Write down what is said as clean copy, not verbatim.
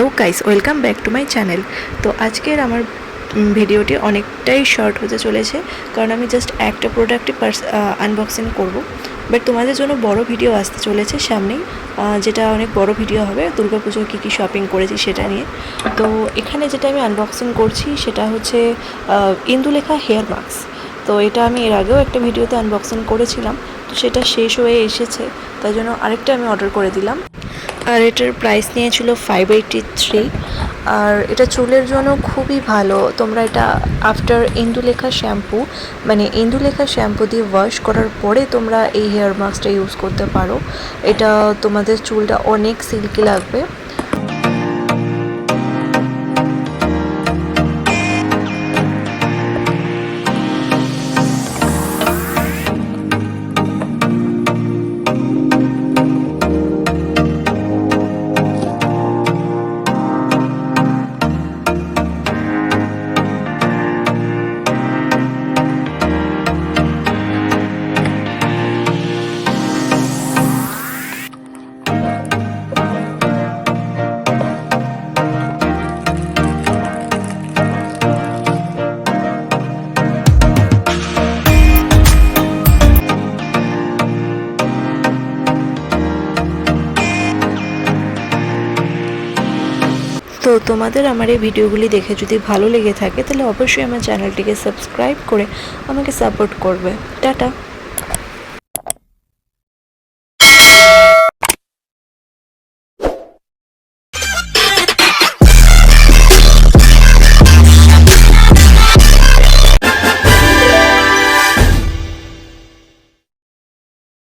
Hello guys, welcome back to my channel. তো আজকের আমার ভিডিওটি অনেকটাই শর্ট হতে চলেছে, কারণ আমি জাস্ট একটা প্রোডাক্টই আনবক্সিং করব। বাট তোমাদের জন্য বড় ভিডিও আসতে চলেছে সামনেই, যেটা অনেক বড় ভিডিও হবে দুর্গাপুজোর কী কী শপিং করেছি সেটা নিয়ে। তো এখানে যেটা আমি আনবক্সিং করছি সেটা হচ্ছে ইন্দুলেখা হেয়ার মাস্ক। তো এটা আমি এর আগেও একটা ভিডিওতে আনবক্সিং করেছিলাম, তো সেটা শেষ হয়ে এসেছে, তাই জন্য আরেকটা আমি অর্ডার করে দিলাম। আর এটার প্রাইস নিয়েছিল 583। আর এটা চুলের জন্য খুবই ভালো। তোমরা এটা আফটার ইন্দুলেখা শ্যাম্পু, মানে ইন্দুলেখা শ্যাম্পু দিয়ে ওয়াশ করার পরে তোমরা এই হেয়ার মাস্কটা ইউজ করতে পারো। এটা তোমাদের চুলটা অনেক সিল্কি লাগবে। তো তোমাদের আমার এই ভিডিওগুলি দেখে যদি ভালো লেগে থাকে তাহলে অবশ্যই আমার চ্যানেলটিকে সাবস্ক্রাইব করে আমাকে সাপোর্ট করবে। টাটা।